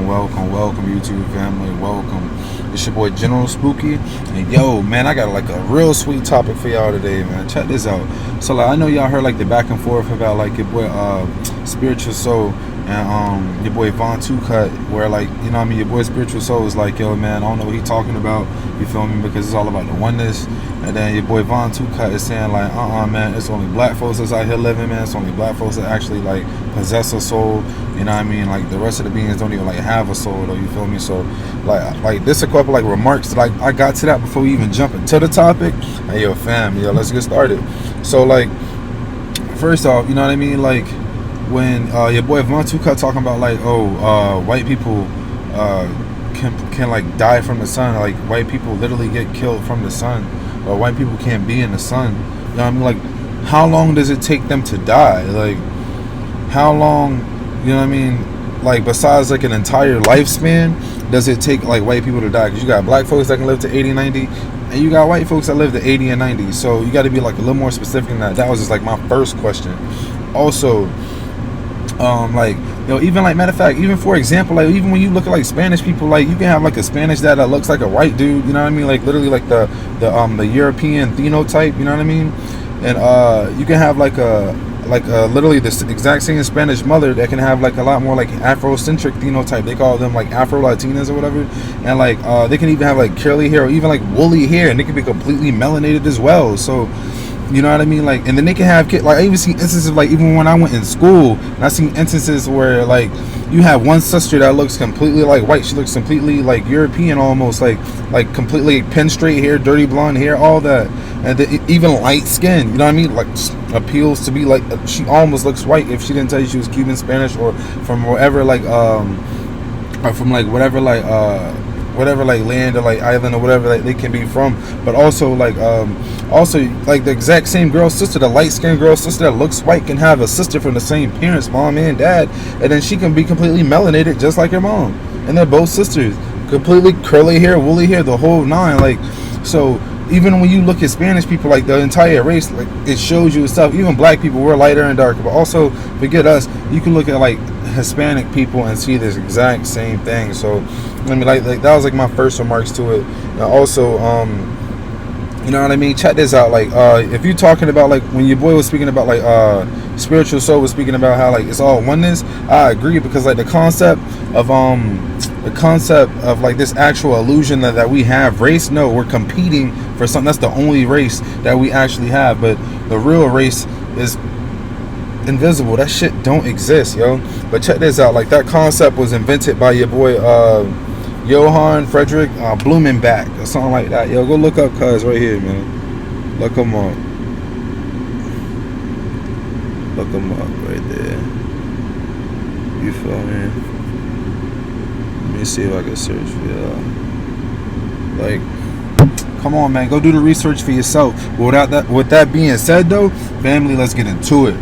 welcome YouTube family, welcome. It's your boy General Spooky, and yo man, I got like a real sweet topic for y'all today, man. Check this out. So like, I know y'all heard like the back and forth about like your boy SpiritualSo and your boy VonTooCut, where like, you know what I mean, your boy SpiritualSo is like, yo man, I don't know what he talking about, you feel me, because it's all about the oneness. And then your boy VonTooCut is saying like, man, it's only black folks that's out here living, man. It's only black folks that actually like possess a soul. You know what I mean? Like the rest of the beings don't even like have a soul, though. You feel me? So like this a couple like remarks that I got to that before we even jump into the topic. Hey yo fam, yo, let's get started. So like, first off, you know what I mean? Like when your boy VonTooCut talking about like, white people can like die from the sun, like white people literally get killed from the sun, or white people can't be in the sun. You know what I mean? Like, how long does it take them to die? Like, how long, you know what I mean? Like, besides like an entire lifespan, does it take like white people to die? Because you got black folks that can live to 80, 90, and you got white folks that live to 80 and 90. So you got to be like a little more specific than that. That was just like my first question. Also, like, yo, even like, matter of fact, even for example, like even when you look at like Spanish people, like you can have like a Spanish that looks like a white dude, you know what I mean, like literally like the European phenotype, you know what I mean, and you can have like a literally the exact same Spanish mother that can have like a lot more like Afrocentric phenotype. They call them like Afro Latinas or whatever, and like they can even have like curly hair or even like woolly hair, and they can be completely melanated as well. So you know what I mean? Like, and then they can have kids. Like, I even see instances, like, even when I went in school, and I seen instances where, like, you have one sister that looks completely, like, white. She looks completely, like, European almost, like completely pin straight hair, dirty blonde hair, all that. And then even light skin, you know what I mean? Like, appeals to be, like, she almost looks white if she didn't tell you she was Cuban, Spanish, or from wherever, like, or from, like, whatever like land or like island or whatever like they can be from. But also like the exact same girl sister, the light skinned girl sister that looks white, can have a sister from the same parents, mom and dad, and then she can be completely melanated just like her mom, and they're both sisters, completely curly hair, woolly hair, the whole nine. Like, so even when you look at Spanish people, like the entire race, like it shows you stuff. Even black people, we're lighter and darker, but also forget us, you can look at like Hispanic people and see this exact same thing. So I mean, like that was like my first remarks to it. And also, you know what I mean? Check this out. Like, if you're talking about like when your boy was speaking about like SpiritualSo was speaking about how like it's all oneness, I agree, because like the concept of like this actual illusion that we have race, no, we're competing for something. That's the only race that we actually have, but the real race is invisible. That shit don't exist, yo. But check this out. Like, that concept was invented by your boy Johann Friedrich Blumenbach or something like that. Yo, go look up cuz right here, man. Look him up. Look him up right there. You feel me? Let me see if I can search for y'all. Like, come on, man. Go do the research for yourself. With that being said, though, family, let's get into it.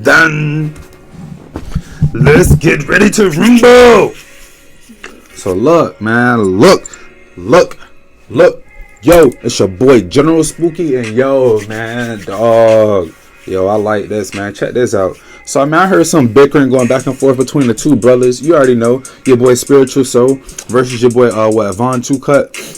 Done. Let's get ready to rumble. So look, man, look. Yo, it's your boy General Spooky, and yo, man, dog. Yo, I like this, man. Check this out. So, I mean, I heard some bickering going back and forth between the two brothers. You already know, your boy SpiritualSo versus your boy VonTooCut.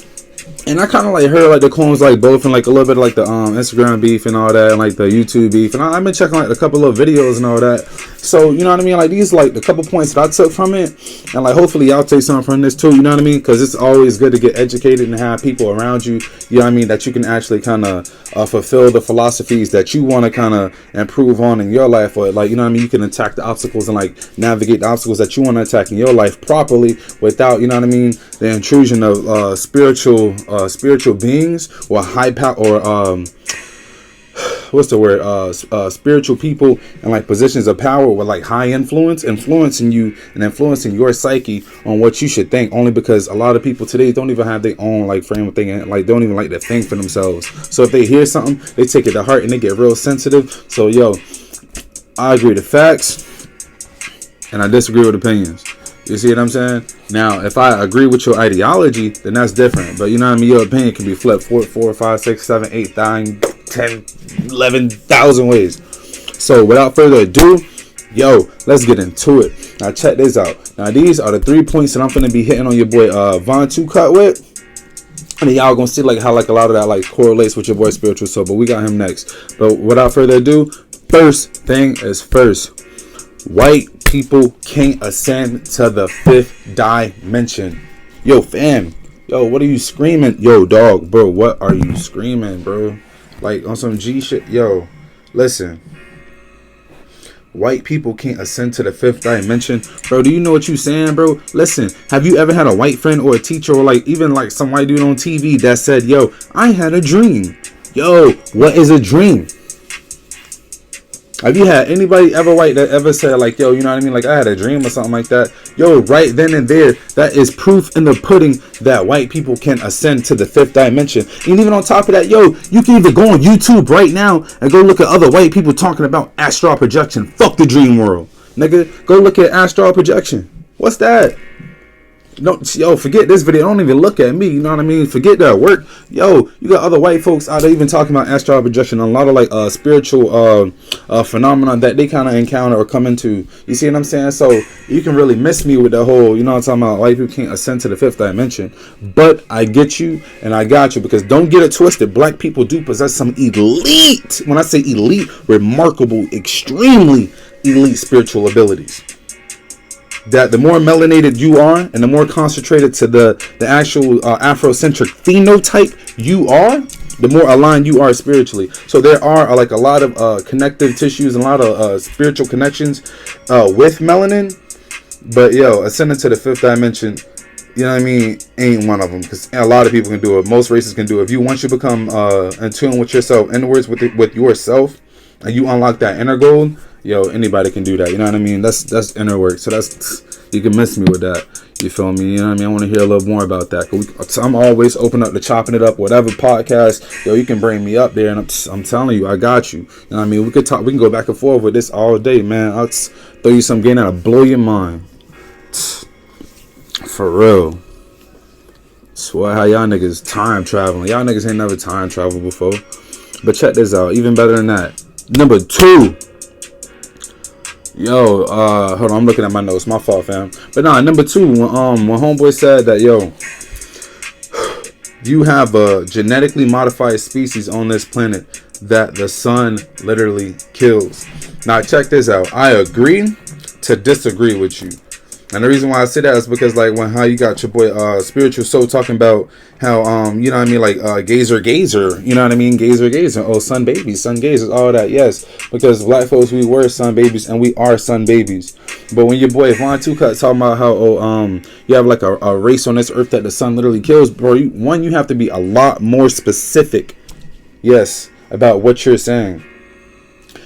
And I kind of like heard like the clones like both, and like a little bit of like the Instagram beef and all that, and like the YouTube beef, and I've been checking like a couple of videos and all that. So you know what I mean, like these like the couple points that I took from it, and like hopefully y'all take something from this too. You know what I mean? Because it's always good to get educated and have people around you. You know what I mean, that you can actually kind of fulfill the philosophies that you want to kind of improve on in your life, or like, you know what I mean, you can attack the obstacles and like navigate the obstacles that you want to attack in your life properly without, you know what I mean, the intrusion of spiritual beings or high power, or what's the word, spiritual people in like positions of power with like high influencing you and influencing your psyche on what you should think, only because a lot of people today don't even have their own like frame of thinking, like don't even like to think for themselves. So if they hear something, they take it to heart and they get real sensitive. So yo, I agree to facts and I disagree with opinions. You see what I'm saying? Now, if I agree with your ideology, then that's different. But you know what I mean? Your opinion can be flipped 4, 5, 6, 7, 8, 9, 10, 11,000 ways. So without further ado, yo, let's get into it. Now check this out. Now these are the 3 points that I'm going to be hitting on your boy VonTooCut with. And y'all gonna see like how like a lot of that like correlates with your boy SpiritualSo. But we got him next. But without further ado, first thing is first. White people can't ascend to the 5th dimension. Yo, fam. Yo, what are you screaming? Yo, dog, bro, what are you screaming, bro? Like on some G shit? Yo, listen. White people can't ascend to the 5th dimension. Bro, do you know what you saying, bro? Listen, have you ever had a white friend or a teacher or like even like some white dude on TV that said, yo, I had a dream? Yo, what is a dream? Have you had anybody ever white that ever said like, yo, you know what I mean? Like I had a dream or something like that. Yo, right then and there, that is proof in the pudding that white people can ascend to the 5th dimension. And even on top of that, yo, you can even go on YouTube right now and go look at other white people talking about astral projection. Fuck the dream world. Nigga, go look at astral projection. What's that? No, yo, forget this video. Don't even look at me. You know what I mean? Forget that work. Yo, you got other white folks out there even talking about astral projection and a lot of like spiritual phenomenon that they kind of encounter or come into. You see what I'm saying? So you can really miss me with the whole, you know what I'm talking about, white people can't ascend to the 5th dimension. But I get you and I got you, because don't get it twisted. Black people do possess some elite, when I say elite, remarkable, extremely elite spiritual abilities. That the more melanated you are and the more concentrated to the actual Afrocentric phenotype you are, the more aligned you are spiritually. So there are like a lot of connective tissues and a lot of spiritual connections with melanin. But yo, ascending to the 5th dimension, you know what I mean, ain't one of them, because a lot of people can do it. Most races can do it. If you once you become in tune with yourself, inwards with yourself, and you unlock that inner gold, yo, anybody can do that. You know what I mean? That's inner work. So that's, you can miss me with that. You feel me? You know what I mean? I want to hear a little more about that. I'm always open up to chopping it up. Whatever podcast, yo, you can bring me up there, and I'm telling you, I got you. You know what I mean? We could talk. We can go back and forth with this all day, man. I'll throw you some game that'll blow your mind. For real. Swear how y'all niggas time traveling. Y'all niggas ain't never time traveled before. But check this out. Even better than that. Number 2. Yo, hold on, I'm looking at my notes. My fault, fam. But nah, number 2, when homeboy said that, yo, you have a genetically modified species on this planet that the sun literally kills. Now check this out. I agree to disagree with you. And the reason why I say that is because like how you got your boy SpiritualSo talking about how you know what I mean, like gazer, you know what I mean, gazer, oh, sun babies, sun gazers, all that. Yes, because black folks, we were sun babies and we are sun babies. But when your boy VonTooCut talking about how you have like a race on this earth that the sun literally kills, bro, you have to be a lot more specific, yes, about what you're saying.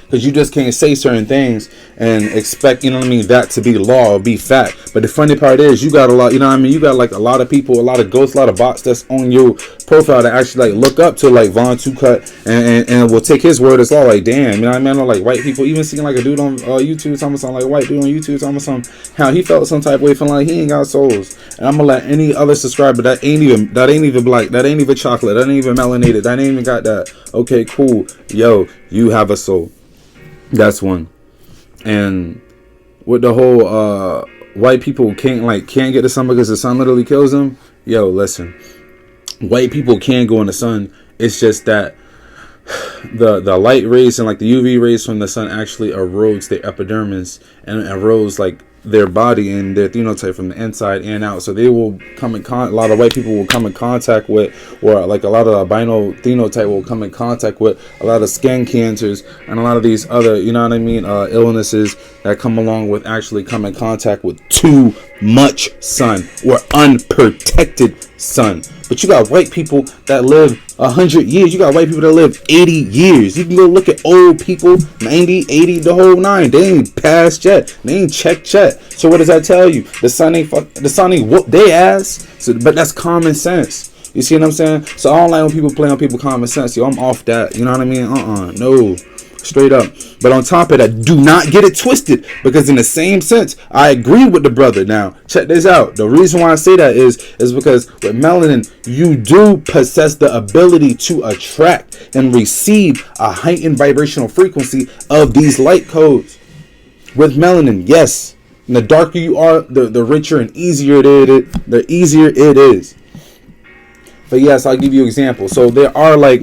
Because you just can't say certain things and expect, you know what I mean, that to be law or be fact. But the funny part is, you got a lot, you know what I mean, you got like a lot of people, a lot of ghosts, a lot of bots that's on your profile that actually like look up to like VonTooCut and will take his word as law. Like, damn, you know what I mean? I know, like white people, even seeing like a dude on YouTube talking something, like white dude on YouTube talking something, how he felt some type of way, feeling like he ain't got souls. And I'm gonna let any other subscriber that ain't even black, that ain't even chocolate, that ain't even melanated, that ain't even got that. Okay, cool. Yo, you have a soul. That's one. And with the whole white people can't get the sun because the sun literally kills them. Yo, listen, white people can go in the sun. It's just that the light rays and like the UV rays from the sun actually erodes their epidermis and erodes like their body and their phenotype from the inside and out. So they will come in a lot of white people will come in contact with, or like a lot of albino phenotype will come in contact with a lot of skin cancers and a lot of these other, you know what I mean, illnesses that come along with actually come in contact with too much sun or unprotected sun. But you got white people that live 100 years. You got white people that live 80 years. You can go look at old people, 90, 80, the whole nine. They ain't passed yet. They ain't checked yet. So what does that tell you? The sun ain't whoop their ass. So, but that's common sense. You see what I'm saying? So I don't like when people play on people's common sense. Yo, I'm off that. You know what I mean? No. Straight up. But on top of that, do not get it twisted, because in the same sense, I agree with the brother. Now, check this out. The reason why I say that is because with melanin, you do possess the ability to attract and receive a heightened vibrational frequency of these light codes. With melanin, yes. And the darker you are, the richer and easier it is. But yes, I'll give you an example. So there are like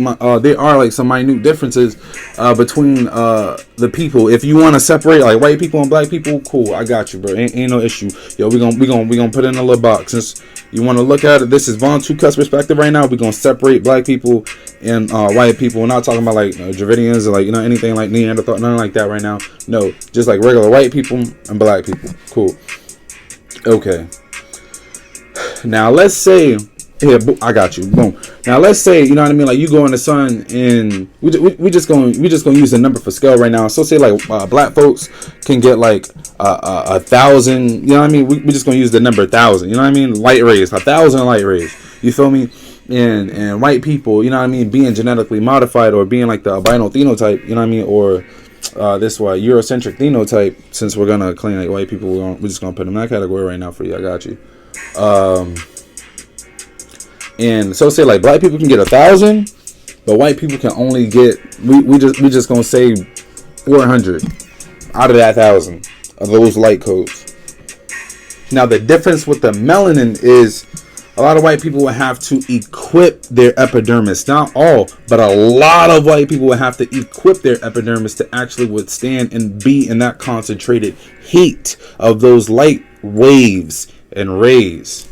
some minute differences between the people. If you want to separate like white people and black people, cool, I got you, bro. Ain't no issue. Yo, we gonna put it in a little box. Since you want to look at it, this is VonTooCut's perspective right now. We're gonna separate black people and white people. We're not talking about like Dravidians or like anything like Neanderthal, nothing like that right now. No, just like regular white people and black people. Cool. Okay. Now let's say. Yeah, I got you. Boom. Now let's say, you know what I mean, like you go in the sun, and we just gonna use the number for scale right now. So say like black folks can get like 1,000. You know what I mean? We just gonna use the number 1,000. You know what I mean? Light rays, 1,000 light rays. You feel me? And white people, you know what I mean, being genetically modified or being like the albino phenotype. You know what I mean? Or this Eurocentric phenotype. Since we're gonna claim like white people, we're just gonna put them in that category right now for you. I got you. And so say like black people can get 1,000, but white people can only get we just gonna say 400 out of that 1,000 of those light codes. Now the difference with the melanin is a lot of white people will have to equip their epidermis. Not all, but a lot of white people will have to equip their epidermis to actually withstand and be in that concentrated heat of those light waves and rays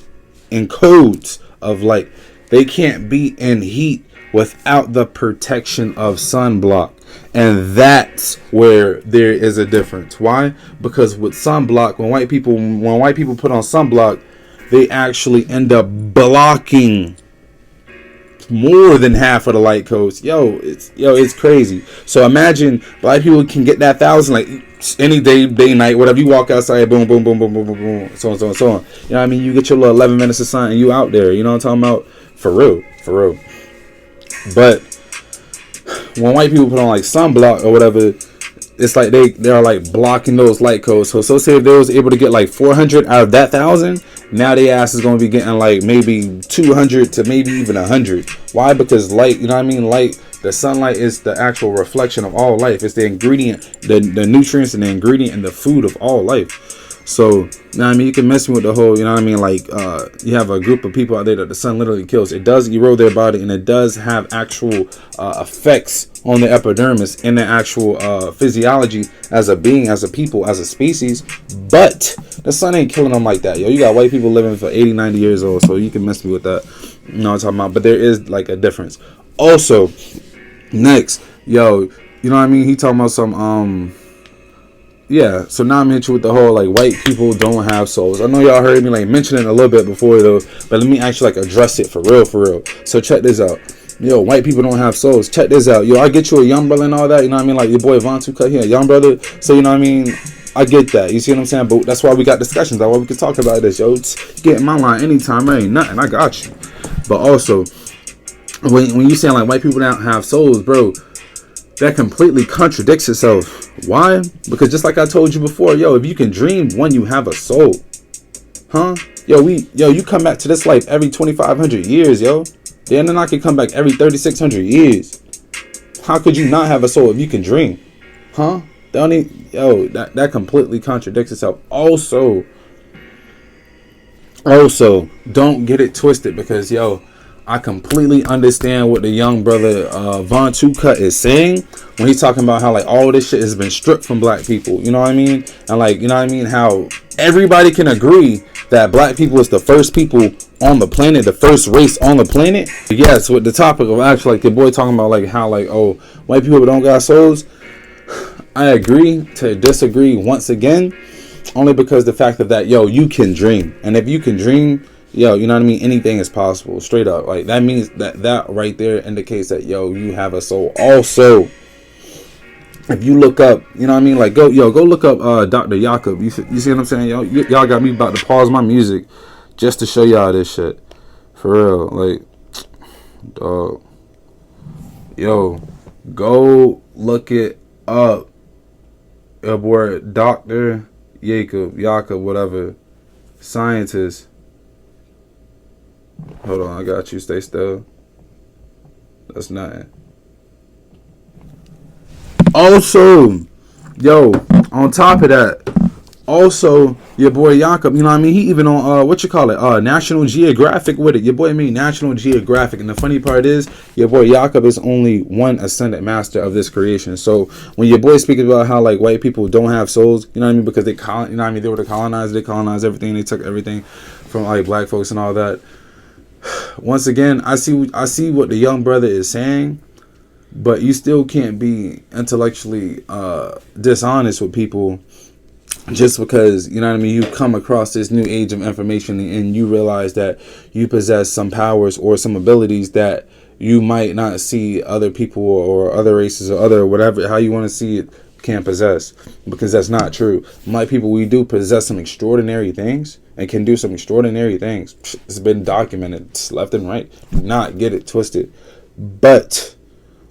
and codes of light. They can't be in heat without the protection of sunblock. And that's where there is a difference. Why? Because with sunblock, when white people put on sunblock, they actually end up blocking more than half of the light codes. It's crazy. So imagine black people can get that 1,000 like any day, night, whatever. You walk outside, boom, boom, boom, boom, boom, boom, boom, so on, so on, so on. You know what I mean? You get your little 11 minutes of sun and you out there. You know what I'm talking about? For real. But when white people put on like sunblock or whatever, it's like they are like blocking those light codes. So say if they was able to get like 400 out of that 1,000, now their ass is going to be getting like maybe 200 to maybe even 100. Why? Because light, you know what I mean? Light, the sunlight is the actual reflection of all life. It's the ingredient, the nutrients and the ingredient and the food of all life. So, you know what I mean? You can mess with the whole, you know what I mean? Like, you have a group of people out there that the sun literally kills. It does erode their body, and it does have actual effects on the epidermis and the actual physiology as a being, as a people, as a species. But the sun ain't killing them like that, yo. You got white people living for 80, 90 years old, so you can mess me with that. You know what I'm talking about? But there is, like, a difference. Also, next, yo, you know what I mean? He talking about some, yeah, so now I'm into with the whole like white people don't have souls. I know y'all heard me like mention it a little bit before though, but let me actually like address it for real. So check this out. Yo, white people don't have souls. Check this out. Yo, I get you a young brother and all that. You know what I mean? Like your boy VonTooCut here, young brother. So you know what I mean? I get that. You see what I'm saying? But that's why we got discussions. That's why we can talk about this. Yo, get in my line anytime. There ain't nothing. I got you. But also, when you saying like white people don't have souls, bro, that completely contradicts itself. Why? Because just like I told you before, yo, if you can dream, one, you have a soul. Huh? Yo, you come back to this life every 2,500 years, yo. Then I can come back every 3,600 years. How could you not have a soul if you can dream? Huh? That completely contradicts itself. Also, don't get it twisted, because, yo, I completely understand what the young brother VonTooCut is saying when he's talking about how like all this shit has been stripped from black people. You know what I mean? And like, you know what I mean? How everybody can agree that black people is the first people on the planet, the first race on the planet. Yes, with the topic of actually like the boy talking about like how like, oh, white people don't got souls. I agree to disagree once again, only because the fact of that, yo, you can dream. And if you can dream, yo, you know what I mean? Anything is possible, straight up. Like, that means that right there indicates that, yo, you have a soul. Also, if you look up, you know what I mean? Like, go look up Dr. Jakob. You see what I'm saying? Yo, y'all got me about to pause my music just to show y'all this shit. For real. Like, dog. Yo, go look it up. Boy, Dr. Jakob, whatever. Scientist. Hold on, I got you. Stay still. That's nothing. Also, yo, on top of that, also, your boy Jakob, you know what I mean? He even on, National Geographic with it. Your boy made National Geographic. And the funny part is, your boy Jakob is only one ascended master of this creation. So, when your boy speaks about how, like, white people don't have souls, you know what I mean? Because they were the colonizers. They colonized everything. They took everything from, like, black folks and all that. Once again, I see what the young brother is saying. But you still can't be intellectually dishonest with people just because, you know what I mean, you come across this new age of information and you realize that you possess some powers or some abilities that you might not see other people or other races or other whatever, how you want to see it, can't possess, because that's not true. My people, we do possess some extraordinary things and can do some extraordinary things. It's been documented. It's left and right. Do not get it twisted. But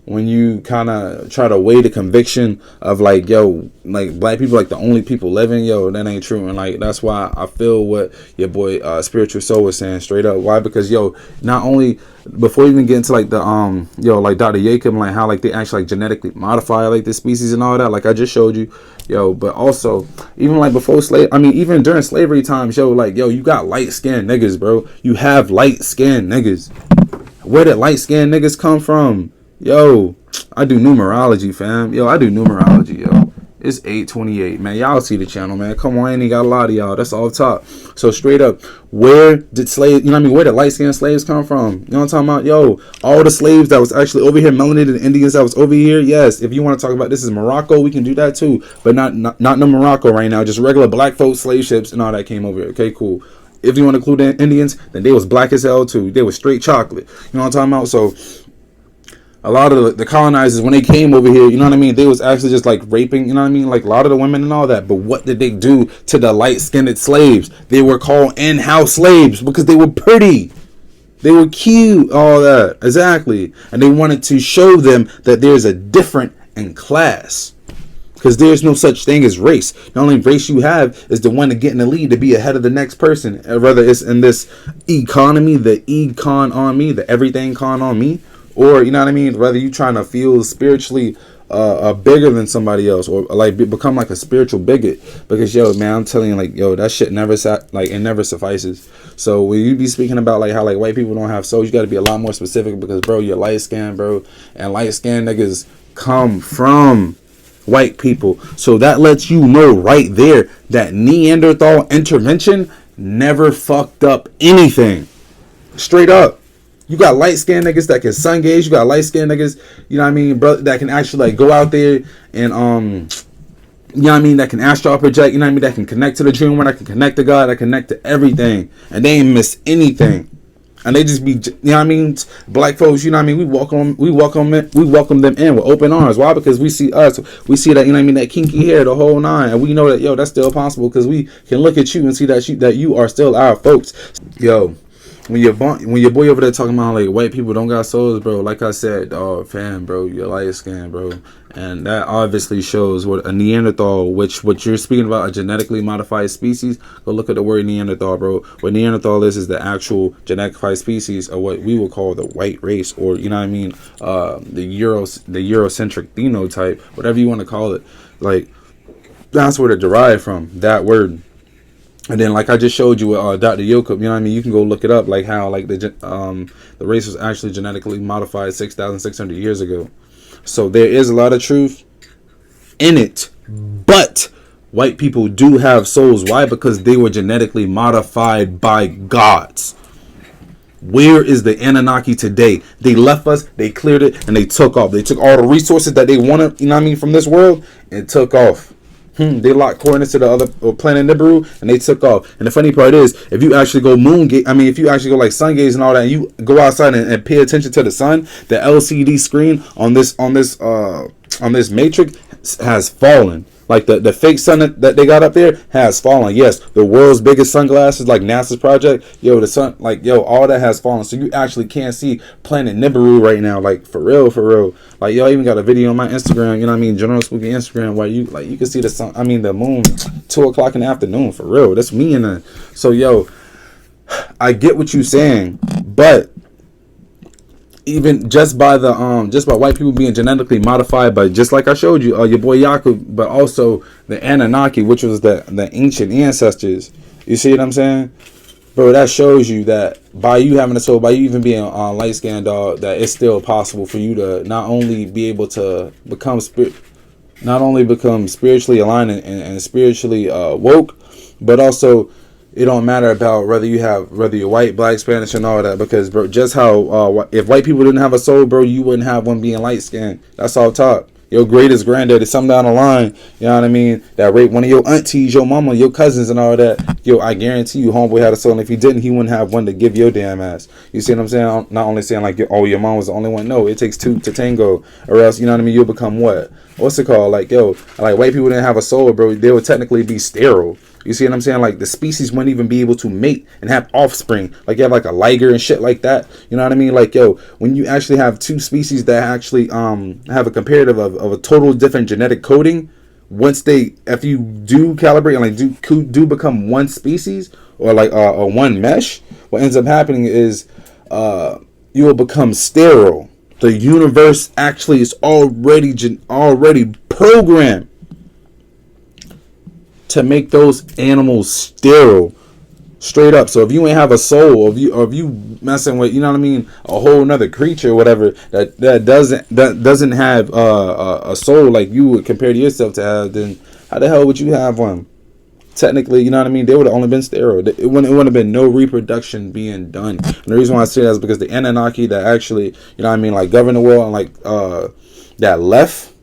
when you kind of try to weigh the conviction of, like, yo, like, black people like the only people living, yo, that ain't true. And, like, that's why I feel what your boy SpiritualSo was saying straight up. Why? Because, yo, not only, before you even get into, like, the like Dr. Jacob, like how, like, they actually, like, genetically modify, like, the species and all that, like I just showed you, yo, but also even, like, even during slavery times, yo, like, yo, you got light skinned niggas, bro. You have light skinned niggas. Where did light skinned niggas come from? Yo, I do numerology, fam. Yo, I do numerology, yo. It's 8:28, man. Y'all see the channel, man. Come on, I ain't got a lot of y'all. That's off top. So straight up, where did slaves, you know what I mean? Where did light-skinned slaves come from? You know what I'm talking about? Yo, all the slaves that was actually over here, melanated Indians that was over here, yes. If you want to talk about this is Morocco, we can do that too. But not no Morocco right now. Just regular black folks, slave ships, and all that came over here. Okay, cool. If you want to include the Indians, then they was black as hell too. They was straight chocolate. You know what I'm talking about? So a lot of the colonizers, when they came over here, you know what I mean, they was actually just, like, raping, you know what I mean, like, a lot of the women and all that. But what did they do to the light-skinned slaves? They were called in-house slaves because they were pretty. They were cute, all that. Exactly. And they wanted to show them that there's a different in class. Because there's no such thing as race. The only race you have is the one to get in the lead, to be ahead of the next person. Whether it's in this economy, the econ on me, the everything con on me. Or, you know what I mean, whether you trying to feel spiritually bigger than somebody else, or, like, become like a spiritual bigot. Because, yo, man, I'm telling you, like, yo, that shit never it never suffices. So when you be speaking about, like, how, like, white people don't have souls, you got to be a lot more specific. Because, bro, you're light skinned, bro, and light skinned niggas come from white people. So that lets you know right there that Neanderthal intervention never fucked up anything. Straight up. You got light-skinned niggas that can sun gaze. You got light-skinned niggas, you know what I mean, bro, that can actually, like, go out there and, you know what I mean, that can astral project, you know what I mean, that can connect to the dream world, that can connect to God, that connect to everything. And they ain't miss anything. And they just be, you know what I mean, black folks, you know what I mean, we welcome them in with open arms. Why? Because we see that, you know what I mean, that kinky hair, the whole nine. And we know that, yo, that's still possible because we can look at you and see that you are still our folks. Yo. When your boy over there talking about, like, white people don't got souls, bro, like I said, fam, bro, you're light skinned, bro. And that obviously shows what a Neanderthal, which what you're speaking about, a genetically modified species. Go look at the word Neanderthal, bro. What Neanderthal is the actual genetically species of what we will call the white race, or, you know what I mean, the Eurocentric phenotype, whatever you want to call it. Like, that's where it derived from, that word. And then, like I just showed you with Dr. Jakob, you know what I mean? You can go look it up, like how, like, the race was actually genetically modified 6,600 years ago. So there is a lot of truth in it. But white people do have souls. Why? Because they were genetically modified by gods. Where is the Anunnaki today? They left us, they cleared it, and they took off. They took all the resources that they wanted, you know what I mean, from this world, and took off. They locked coordinates to the other planet Nibiru, and they took off. And the funny part is, if you actually go if you actually go like sun gaze and all that, and you go outside and pay attention to the sun, the LCD screen on this matrix has fallen. Like the fake sun that they got up there has fallen. Yes, the world's biggest sunglasses, like NASA's project, the sun, all that has fallen. So you actually can't see planet Nibiru right now, like for real. Like, I even got a video on my Instagram, General Spooky Instagram, where you can see the sun, the moon, 2:00 in the afternoon, for real. That's me in the. So I get what you're saying, but even just by white people being genetically modified by, just like I showed you, your boy Yakub, but also the Anunnaki, which was the ancient ancestors. You see what I'm saying, bro? That shows you that by you having a soul, by you even being light skinned, dog, that it's still possible for you to not only be able to become spiritually aligned and spiritually woke, but also it don't matter about whether you're white, black, Spanish, and all that, because, bro, just how if white people didn't have a soul, bro, you wouldn't have one being light skinned. That's all talk. Your greatest granddaddy, something down the line, you know what I mean, that raped one of your aunties, your mama, your cousins, and all that. I guarantee you, homeboy had a soul, and if he didn't, he wouldn't have one to give your damn ass. You see what I'm saying? I'm not only saying like, your mom was the only one. No, it takes two to tango, or else, you know what I mean, you'll become what? What's it called? Like, white people didn't have a soul, bro. They would technically be sterile. You see what I'm saying? Like, the species wouldn't even be able to mate and have offspring. Like, you have like a liger and shit like that. You know what I mean? Like, when you actually have two species that actually have a comparative of a total different genetic coding, if you do calibrate and like do become one species or like one mesh, what ends up happening is you will become sterile. The universe actually is already programmed to make those animals sterile, straight up. So if you ain't have a soul, or if you messing with, you know what I mean, a whole nother creature or whatever that doesn't have a soul like you would compare to yourself to have, then how the hell would you have one? Technically, you know what I mean, they would have only been sterile. It wouldn't have been no reproduction being done. And the reason why I say that is because the Anunnaki that actually, you know what I mean, like govern the world, and like that left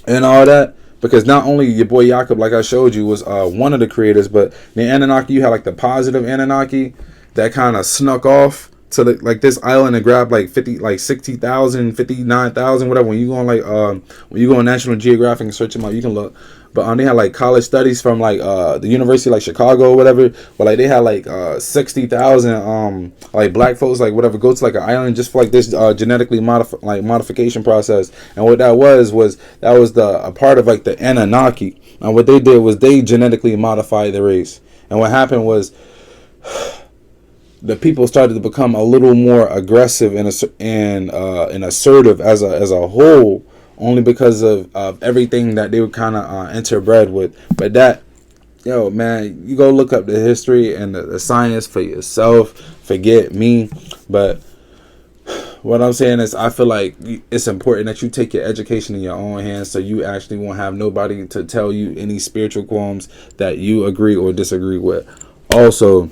and all that. Because not only your boy Yakub, like I showed you, was one of the creators, but the Anunnaki, you had like the positive Anunnaki that kind of snuck off to this island and grabbed like 60,000, 59,000, whatever. When you go on when you go on National Geographic and search them out, you can look. But they had like college studies from like the University like Chicago or whatever. But like they had like 60,000 like black folks like whatever go to like an island just for like this genetically modification process. And what that was a part of like the Anunnaki. And what they did was they genetically modified the race. And what happened was the people started to become a little more aggressive and assertive as a whole. Only because of everything that they were kind of interbred with. But that, man, you go look up the history and the science for yourself. Forget me. But what I'm saying is I feel like it's important that you take your education in your own hands, so you actually won't have nobody to tell you any spiritual qualms that you agree or disagree with. Also,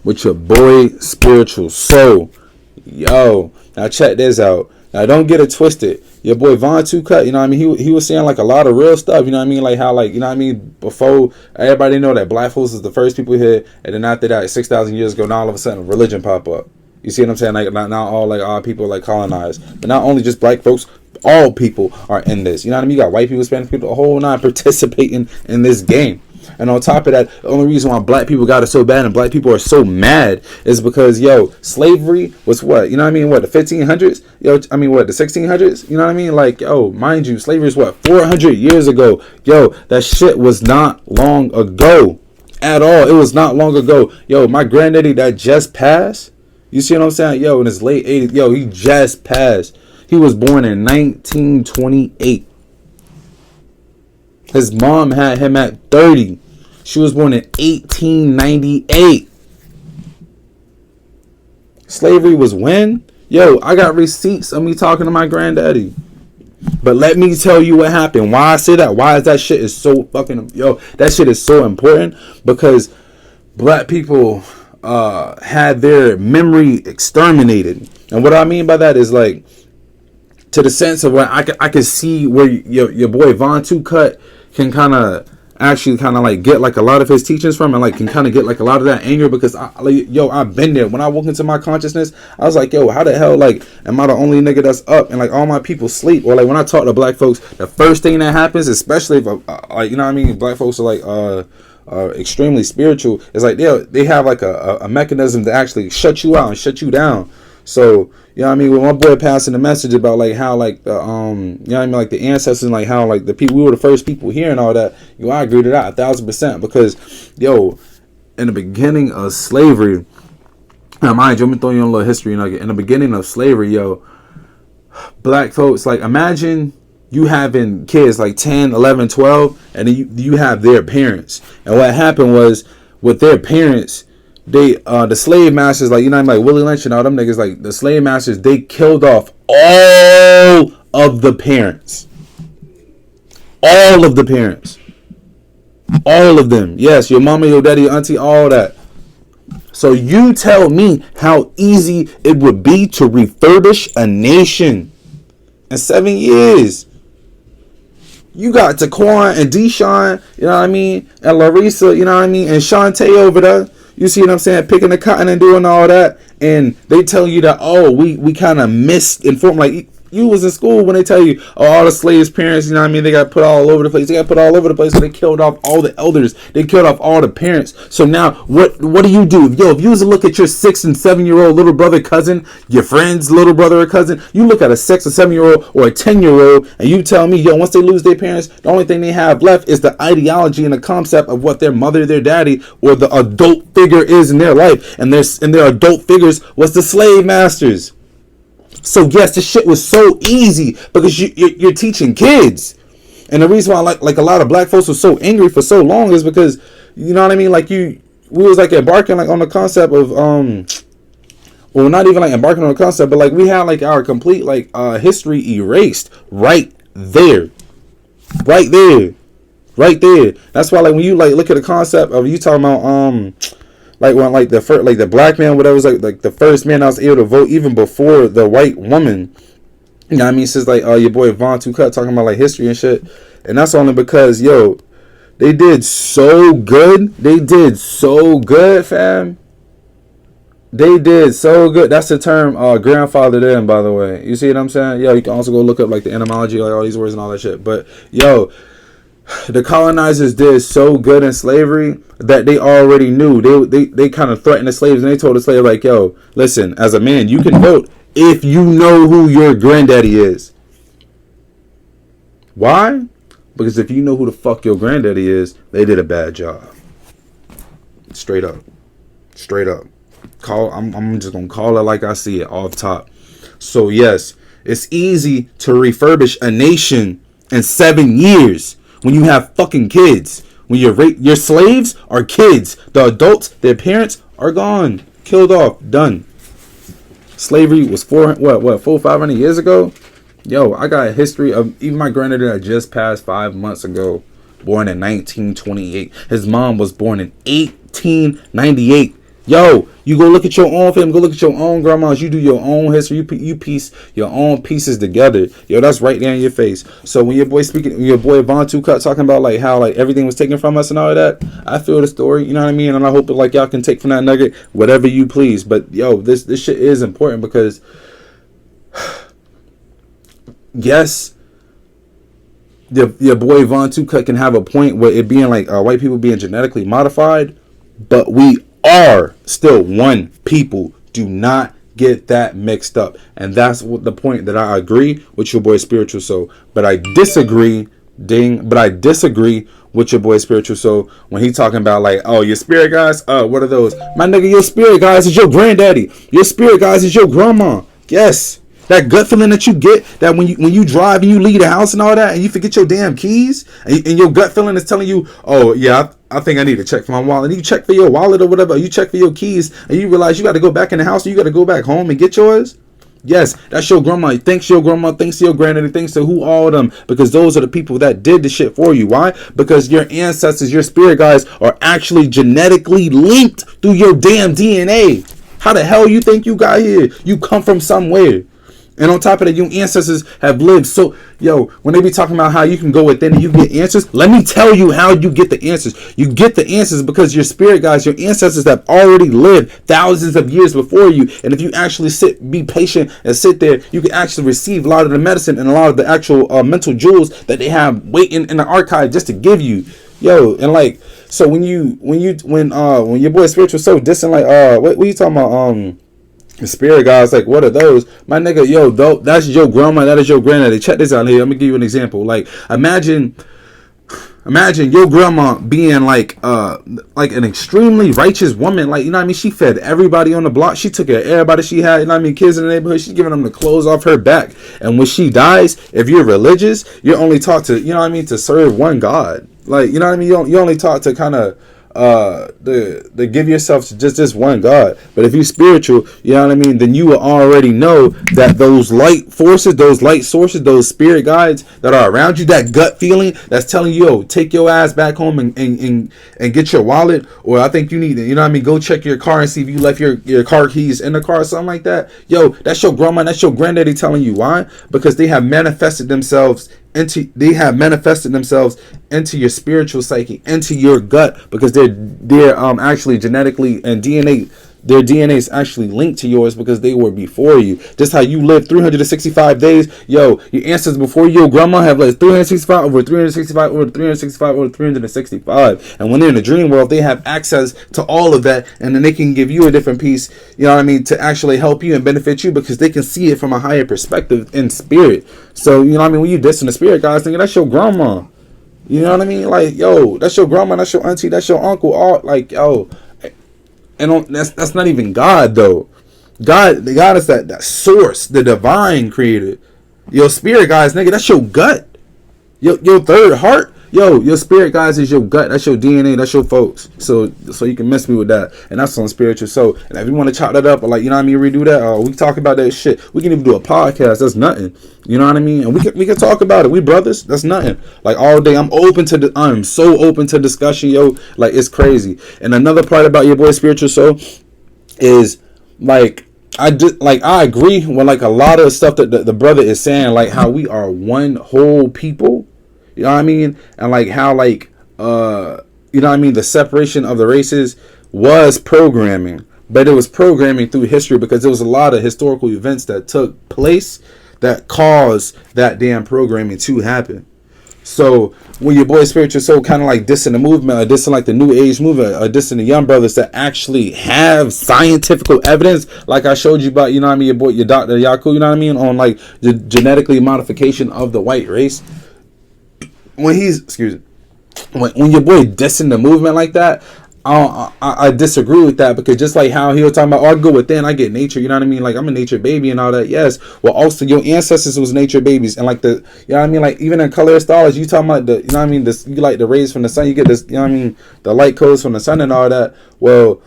with your boy SpiritualSo. Now check this out. Now, don't get it twisted. Your boy VonTooCut, you know what I mean? He was saying like a lot of real stuff, you know what I mean? Like how, like, you know what I mean? Before, everybody know that black folks is the first people here, and then after that, 6,000 years ago, now all of a sudden, religion pop up. You see what I'm saying? Like, not all, like, all people, like, colonized. But not only just black folks, all people are in this. You know what I mean? You got white people, Spanish people, the whole nine participating in this game. And on top of that, the only reason why black people got it so bad and black people are so mad is because, slavery was what? You know what I mean? What, the 1500s? The 1600s? You know what I mean? Like, mind you, slavery is what? 400 years ago. That shit was not long ago at all. It was not long ago. My granddaddy that just passed, you see what I'm saying? In his late 80s, he just passed. He was born in 1928. His mom had him at 30. She was born in 1898. Slavery was when? I got receipts of me talking to my granddaddy. But let me tell you what happened. Why I say that? Why is that shit is so fucking... that shit is so important. Because black people had their memory exterminated. And what I mean by that is like... to the sense of where I could see where your boy VonTooCut can kind of actually kind of like get like a lot of his teachings from, and like can kind of get like a lot of that anger, because I've been there. When I woke into my consciousness, I was like, yo, how the hell like am I the only nigga that's up and like all my people sleep? Or like when I talk to black folks, the first thing that happens, especially if like, you know what I mean, black folks are like extremely spiritual, is like they have like a mechanism to actually shut you out and shut you down. So, you know what I mean, with my boy passing the message about like how like the you know what I mean, like the ancestors, and like how like the people, we were the first people here and all that, I agree to that 1,000%, because in the beginning of slavery, now mind you, I'm gonna throw you on a little history nugget. In the beginning of slavery, black folks, like imagine you having kids like 10, 11, 12, and then you have their parents, and what happened was with their parents, they the slave masters, like, you know, like Willie Lynch and all them niggas, like the slave masters, they killed off all of the parents. All of the parents. All of them. Yes, your mama, your daddy, your auntie, all that. So you tell me how easy it would be to refurbish a nation in 7 years. You got Taquan and Deshaun, you know what I mean, and Larissa, you know what I mean, and Shantae over there. You see what I'm saying? Picking the cotton and doing all that. And they tell you that, oh, we kind of misinformed. Like, you was in school when they tell you, oh, all the slaves' parents, you know what I mean, they got put all over the place. They got put all over the place. So they killed off all the elders. They killed off all the parents. So now, what do you do? If you was to look at your 6 and 7 year old little brother, cousin, your friend's little brother or cousin, you look at a 6 or 7 year old or a 10-year-old, and you tell me, once they lose their parents, the only thing they have left is the ideology and the concept of what their mother, their daddy, or the adult figure is in their life. And their adult figures was the slave masters. So yes, this shit was so easy because you're teaching kids. And the reason why like a lot of black folks were so angry for so long is because, you know what I mean, like we was like embarking like on the concept of well, not even like embarking on the concept, but like we had like our complete like history erased right there. That's why like when you like look at the concept of, you talking about like when like the first, like the black man, whatever, was like the first man that was able to vote even before the white woman. You know what I mean? Since like your boy VonTooCut talking about like history and shit, and that's only because they did so good. They did so good, fam. They did so good. That's the term grandfather them, by the way. You see what I'm saying? You can also go look up like the etymology, like all these words and all that shit. But the colonizers did so good in slavery that they already knew. They kind of threatened the slaves, and they told the slave like, listen, as a man, you can vote if you know who your granddaddy is. Why? Because if you know who the fuck your granddaddy is, they did a bad job. Straight up. I'm just gonna call it like I see it off top. So yes, it's easy to refurbish a nation in 7 years. When you have fucking kids, when your slaves are kids, the adults, their parents are gone, killed off, done. Slavery was 500 years ago. I got a history of even my granddad that just passed 5 months ago, born in 1928. His mom was born in 1898. You go look at your own family, go look at your own grandmas, you do your own history, you piece your own pieces together. That's right there in your face. So when your boy VonTooCut talking about like how like everything was taken from us and all of that, I feel the story, you know what I mean? And I hope that like y'all can take from that nugget whatever you please. But this shit is important because yes, your boy VonTooCut can have a point with it being like white people being genetically modified, but we are still one people. Do not get that mixed up. And that's what the point that I agree with your boy SpiritualSo, but I disagree with your boy SpiritualSo when he talking about like, oh, your spirit guys, what are those? My nigga, your spirit guys is your granddaddy. Your spirit guys is your grandma. Yes. That gut feeling that you get, that when you drive and you leave the house and all that, and you forget your damn keys, and your gut feeling is telling you, oh yeah, I think I need to check for my wallet. And you check for your wallet or whatever, you check for your keys, and you realize you got to go back in the house, or you got to go back home and get yours. Yes, that's your grandma. Thanks to your grandma, thanks to your granddaddy, thanks to who all of them, because those are the people that did the shit for you. Why? Because your ancestors, your spirit guides, are actually genetically linked through your damn DNA. How the hell you think you got here? You come from somewhere. And on top of that, your ancestors have lived. So, when they be talking about how you can go within and you get answers, let me tell you how you get the answers. You get the answers because your spirit guides, your ancestors have already lived thousands of years before you. And if you actually be patient and sit there, you can actually receive a lot of the medicine and a lot of the actual mental jewels that they have waiting in the archive just to give you. And like, so when your boy SpiritualSo dissing, like, what you talking about, the spirit guys, like, what are those? My nigga, that's your grandma, that is your granddaddy. Check this out here. I'm gonna give you an example. Like, imagine your grandma being like an extremely righteous woman. Like, you know what I mean? She fed everybody on the block. She took care of everybody she had, you know what I mean, kids in the neighborhood. She's giving them the clothes off her back. And when she dies, if you're religious, you're only taught to, you know what I mean, to serve one God. Like, you know what I mean? You only taught to kind of to give yourself to just this one God. But if you're spiritual, you know what I mean, then you will already know that those light forces, those light sources, those spirit guides that are around you, that gut feeling that's telling you, take your ass back home and get your wallet, or I think you need to, you know what I mean, go check your car and see if you left your car keys in the car or something like that. That's your grandma, that's your granddaddy telling you. Why? Because they have manifested themselves into your spiritual psyche, into your gut, because they're actually genetically and their DNA is actually linked to yours because they were before you. Just how you lived 365 days, your ancestors before your grandma have lived 365 over 365 over 365 over 365. And when they're in the dream world, they have access to all of that, and then they can give you a different piece, you know what I mean, to actually help you and benefit you, because they can see it from a higher perspective in spirit. So, you know what I mean, when you dissing the spirit guys, thinking that's your grandma. You know what I mean? Like, that's your grandma, that's your auntie, that's your uncle, all like, and that's not even God though. God is that source, the divine creator. Your spirit guys, nigga, that's your gut. Your third heart. Your spirit guys is your gut. That's your DNA. That's your folks. So you can mess me with that. And that's on SpiritualSo. And if you want to chop that up, or like, you know what I mean, redo that, we talk about that shit. We can even do a podcast. That's nothing. You know what I mean? And we can talk about it. We brothers. That's nothing. Like, all day. I'm so open to discussion, Like, it's crazy. And another part about your boy SpiritualSo is, like, I agree with like a lot of the stuff that the brother is saying, like how we are one whole people. You know what I mean? And like how, like, you know what I mean, the separation of the races was programming, but it was programming through history, because there was a lot of historical events that took place that caused that damn programming to happen. So when your boy SpiritualSo kind of like dissing the movement, or dissing like the new age movement, or dissing the young brothers that actually have scientific evidence, like I showed you about, you know what I mean, your Dr. Yaku, you know what I mean, on like the genetically modification of the white race. When your boy dissing the movement like that, I disagree with that, because just like how he was talking about, I go within, I get nature, you know what I mean, like I'm a nature baby and all that. Yes, well, also your ancestors was nature babies, and like you know what I mean, like even in color astrology, you talking about you know what I mean, you like the rays from the sun, you get this, you know what I mean, the light codes from the sun and all that. Well,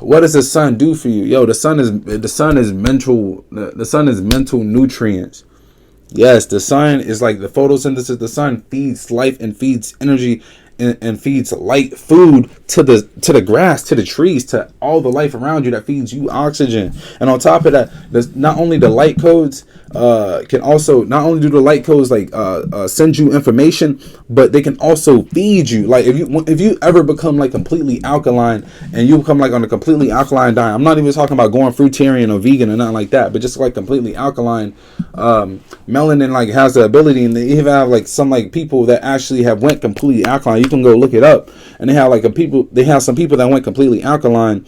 what does the sun do for you? The sun is mental. The sun is mental nutrients. Yes, the sun is like the photosynthesis. The sun feeds life and feeds energy and feeds light food to the grass, to the trees, to all the life around you, that feeds you oxygen. And on top of that, there's not only the light codes can also, not only do the light codes like send you information, but they can also feed you. Like if you ever become like completely alkaline, and you become like on a completely alkaline diet, I'm not even talking about going fruitarian or vegan or nothing like that, but just like completely alkaline, melanin like has the ability, and they even have like some like people that actually have went completely alkaline. You can go look it up, and they have some people that went completely alkaline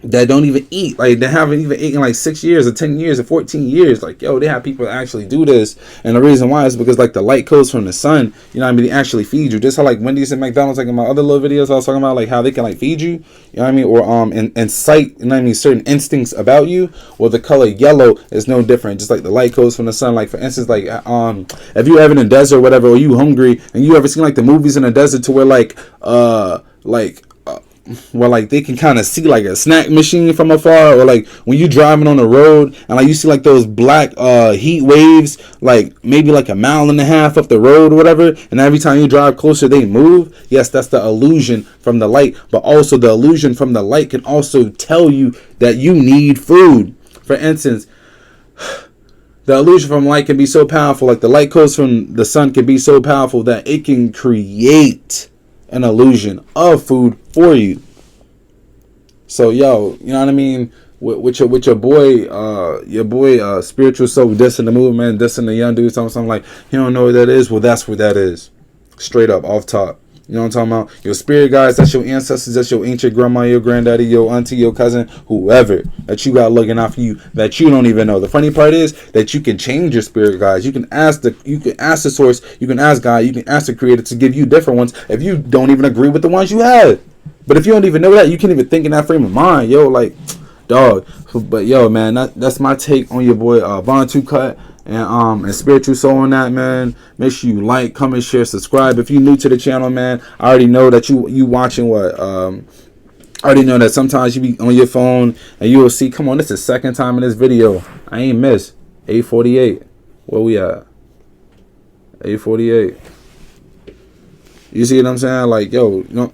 that don't even eat, like they haven't even eaten like 6 years or 10 years or 14 years. Like, they have people that actually do this, and the reason why is because like the light codes from the sun, you know what I mean, they actually feed you. Just how like Wendy's and McDonald's, like in my other little videos I was talking about, like how they can like feed you, you know what I mean, or incite, you know what I mean, certain instincts about you. Well, the color yellow is no different, just like the light codes from the sun. Like for instance, like if you ever in the desert or whatever, or you hungry, and you ever seen like the movies in the desert to where where like they can kind of see like a snack machine from afar, or like when you driving on the road and like you see like those black heat waves, like maybe like 1.5 miles up the road or whatever, and every time you drive closer they move. Yes, that's the illusion from the light, but also the illusion from the light can also tell you that you need food. For instance, The illusion from light can be so powerful, like the light codes from the sun can be so powerful that it can create an illusion of food for you. So yo, you know what I mean? With your boy SpiritualSo dissing the movement, dissing the young dude, something like he don't know what that is. Well, that's what that is. Straight up, off top. You know what I'm talking about? Your spirit guides, that's your ancestors, that's your ancient grandma, your granddaddy, your auntie, your cousin, whoever that you got looking out for you that you don't even know. The funny part is that you can change your spirit guides. You can ask the source, you can ask God, you can ask the creator to give you different ones if you don't even agree with the ones you had. But if you don't even know that, you can't even think in that frame of mind, yo, like, dog. But yo, man, that's my take on your boy VonTooCut. And SpiritualSo on that, man. Make sure you like, comment, share, subscribe. If you're new to the channel, man, I already know that you watching what I already know that sometimes you be on your phone and you will see, come on, this is the second time in this video. I ain't missed 8:48. Where we at? 8:48. You see what I'm saying? Like, yo, you know,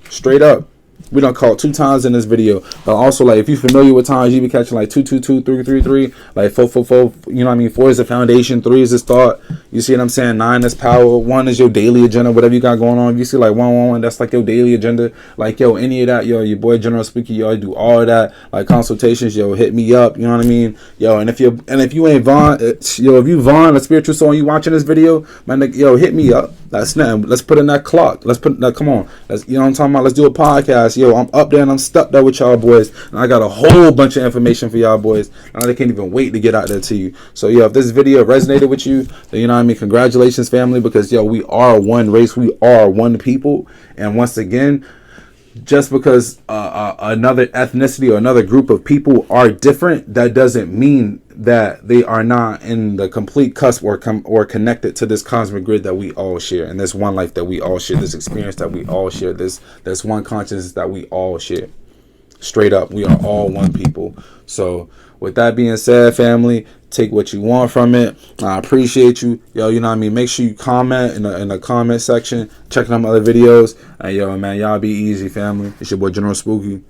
straight up. We done called 2 times in this video. But also, like, if you're familiar with times, you be catching like 2, 2, 2, 3, 3, 3, like 4, 4, 4. You know what I mean? 4 is the foundation, 3 is this thought. You see what I'm saying? 9 is power. 1 is your daily agenda, whatever you got going on. If you see like 1, 1, 1, that's like your daily agenda. Like, yo, any of that, yo, your boy General Spooky, yo, I do all of that. Like consultations, yo, hit me up. You know what I mean? Yo, and if you ain't Von, yo, if you Von, a SpiritualSo, and you watching this video, man, yo, hit me up. That's nothing. Let's put in that clock. Let's put that. Come on. You know what I'm talking about? Let's do a podcast. Yo, I'm up there and I'm stuck there with y'all boys, and I got a whole bunch of information for y'all boys, and I can't even wait to get out there to you. So yo, if this video resonated with you, then you know what I mean. Congratulations, family, because yo, we are one race. We are one people, and once again, just because another ethnicity or another group of people are different, that doesn't mean that they are not in the complete cusp or connected to this cosmic grid that we all share, and this one life that we all share, this experience that we all share, this one consciousness that we all share. Straight up, we are all one people. So with that being said, family, take what you want from it. I appreciate you, yo. You know what I mean. Make sure you comment in the comment section. Check out my other videos. And yo, man, y'all be easy, family. It's your boy General Spooky.